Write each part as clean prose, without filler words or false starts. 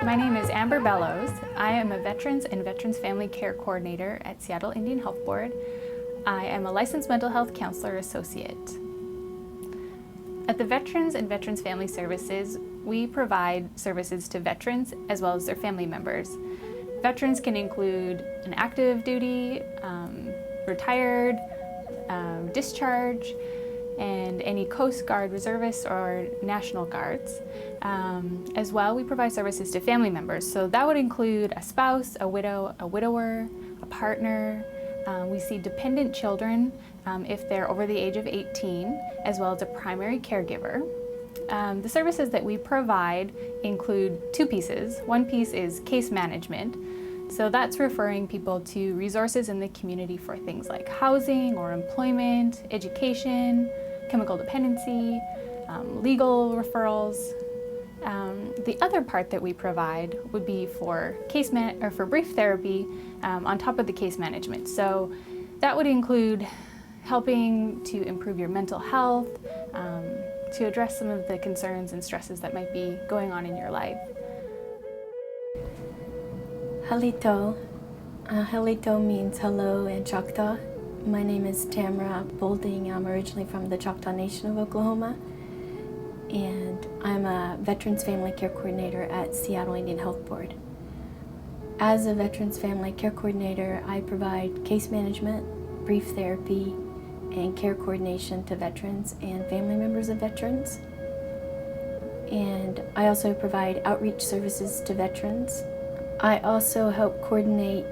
My name is Amber Bellows. I am a Veterans and Veterans Family Care Coordinator at Seattle Indian Health Board. I am a licensed mental health counselor associate. At the Veterans and Veterans Family Services, we provide services to veterans as well as their family members. Veterans can include an active duty, retired, discharge, and any Coast Guard reservists or National Guards. As well, we provide services to family members. So that would include a spouse, a widow, a widower, a partner. We see dependent children if they're over the age of 18, as well as a primary caregiver. The services that we provide include two pieces. One piece is case management. So that's referring people to resources in the community for things like housing or employment, education, chemical dependency, legal referrals. The other part that we provide would be for for brief therapy on top of the case management. So that would include helping to improve your mental health, to address some of the concerns and stresses that might be going on in your life. Halito. Halito means hello in Choctaw. My name is Tamara Bolding. I'm originally from the Choctaw Nation of Oklahoma, and I'm a Veterans Family Care Coordinator at Seattle Indian Health Board. As a Veterans Family Care Coordinator, I provide case management, brief therapy, and care coordination to veterans and family members of veterans. And I also provide outreach services to veterans. I also help coordinate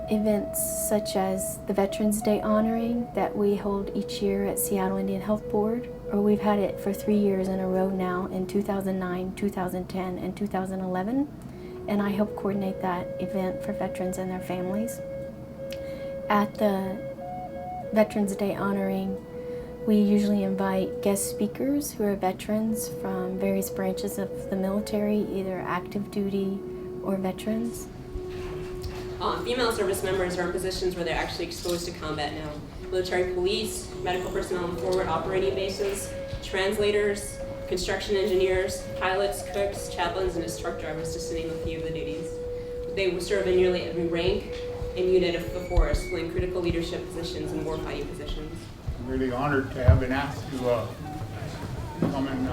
events such as the Veterans Day honoring that we hold each year at Seattle Indian Health Board, or we've had it for 3 years in a row now in 2009, 2010, and 2011. And I help coordinate that event for veterans and their families. At the Veterans Day honoring, we usually invite guest speakers who are veterans from various branches of the military, either active duty or veterans. Female service members are in positions where they're actually exposed to combat now. Military police, medical personnel on forward operating bases, translators, construction engineers, pilots, cooks, chaplains, and as truck drivers, just to name a few of the duties. They will serve in nearly every rank and unit of the force, playing critical leadership positions and warfighting positions. I'm really honored to have been asked to come and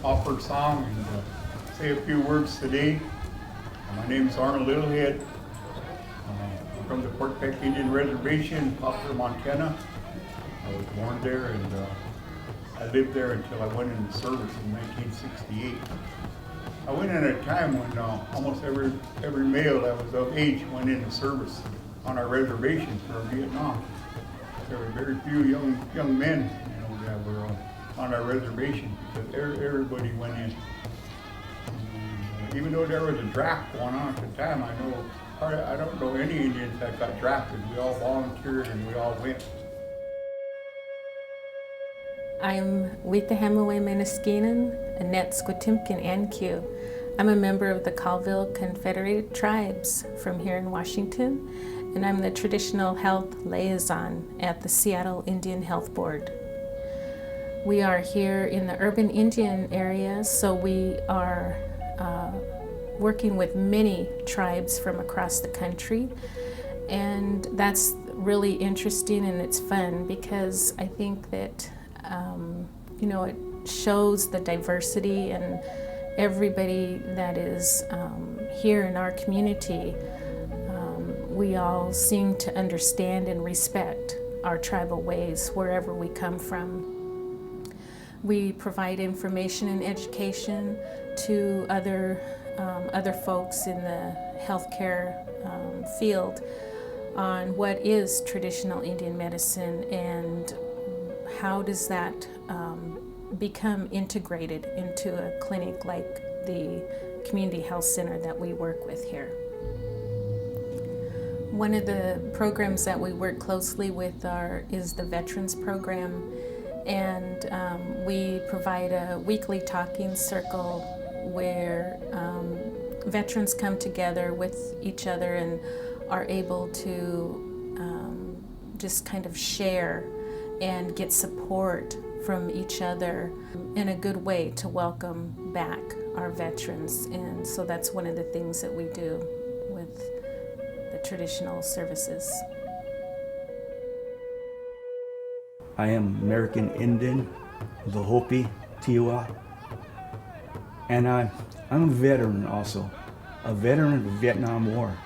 offer a song and say a few words today. My name is Arnold Littlehead. I'm from the Fort Peck Indian Reservation, Poplar, Montana. I was born there, and I lived there until I went into service in 1968. I went in at a time when almost every male that was of age went into service on our reservation for Vietnam. There were very few young men, that were on our reservation, because everybody went in. Even though there was a draft going on at the time, I don't know any Indians that got drafted. We all volunteered and we all went. I'm Wetahamaway Meniskinen, Annette Squatimkin Anq. I'm a member of the Colville Confederated Tribes from here in Washington, and I'm the Traditional Health Liaison at the Seattle Indian Health Board. We are here in the urban Indian area, so we are working with many tribes from across the country, and that's really interesting and it's fun because I think that it shows the diversity and everybody that is here in our community. We all seem to understand and respect our tribal ways wherever we come from. We provide information and education to other folks in the healthcare field on what is traditional Indian medicine and how does that become integrated into a clinic like the community health center that we work with here. One of the programs that we work closely with is the Veterans Program, and we provide a weekly talking circle where veterans come together with each other and are able to just kind of share and get support from each other in a good way to welcome back our veterans. And so that's one of the things that we do with the traditional services. I am American Indian, the Hopi, Tiwa, and I'm a veteran also, a veteran of the Vietnam War.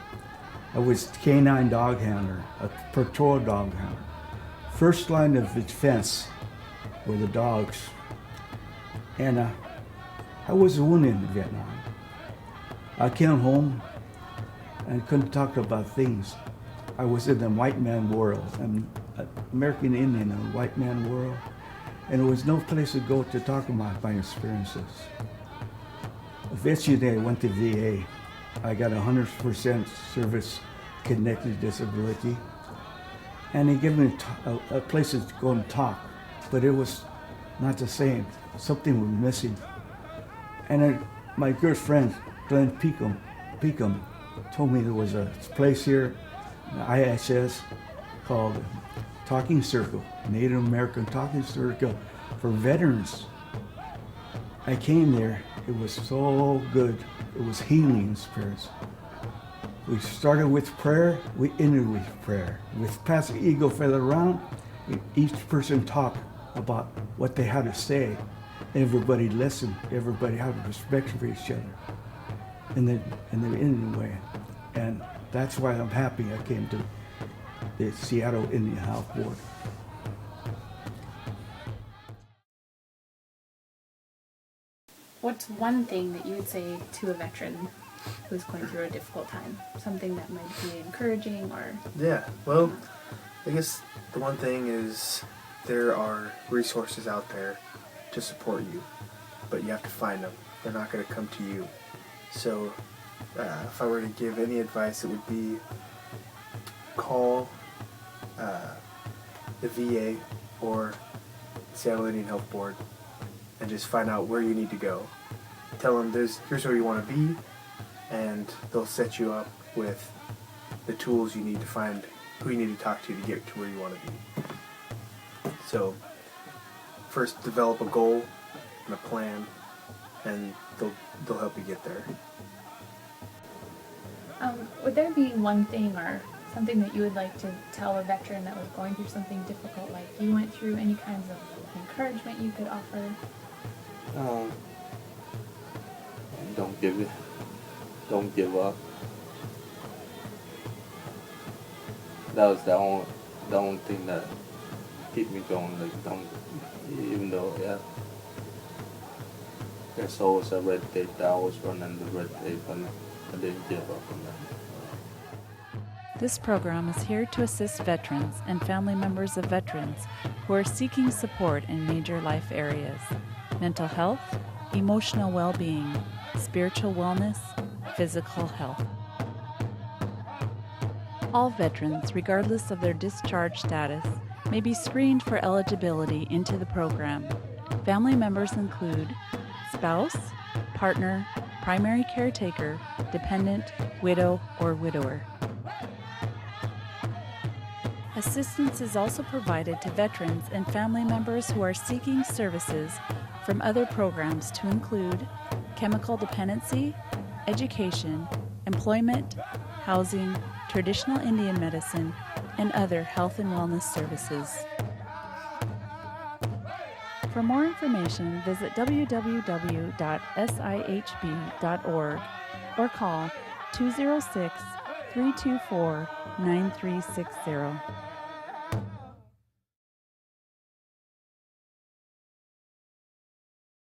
I was canine dog handler, a patrol dog handler. First line of defense were the dogs, and I was wounded in Vietnam. I came home and couldn't talk about things. I was in the white man world. I'm an American Indian in a white man world, and there was no place to go to talk about my experiences. Eventually, I went to VA. I got 100% service-connected disability, and they gave me a place to go and talk, but it was not the same. Something was missing. And my good friend, Glenn Peakham, told me there was a place here, the IHS, called Talking Circle, Native American Talking Circle for veterans. I came there, it was so good. It was healing spirits. We started with prayer, we ended with prayer. With Pastor Eagle feather around, each person talked about what they had to say. Everybody listened, everybody had respect for each other in the Indian way. And that's why I'm happy I came to the Seattle Indian Health Board. What's one thing that you would say to a veteran who's going through a difficult time? Something that might be encouraging or... Yeah, well, I guess the one thing is there are resources out there to support you, but you have to find them. They're not going to come to you. So if I were to give any advice, it would be call the VA or Seattle Indian Health Board and just find out where you need to go. Tell them here's where you want to be, and they'll set you up with the tools you need to find who you need to talk to get to where you want to be. So first develop a goal and a plan, and they'll help you get there. Would there be one thing or something that you would like to tell a veteran that was going through something difficult like you went through? Any kinds of encouragement you could offer? Don't give up. That was the only thing that keep me going. Like, even though there's always a red tape, I always running the red tape, and I didn't give up on that. This program is here to assist veterans and family members of veterans who are seeking support in major life areas: mental health, emotional well-being, spiritual wellness, physical health. All veterans, regardless of their discharge status, may be screened for eligibility into the program. Family members include spouse, partner, primary caretaker, dependent, widow, or widower. Assistance is also provided to veterans and family members who are seeking services from other programs to include chemical dependency, education, employment, housing, traditional Indian medicine, and other health and wellness services. For more information, visit www.sihb.org or call 206-324-9360.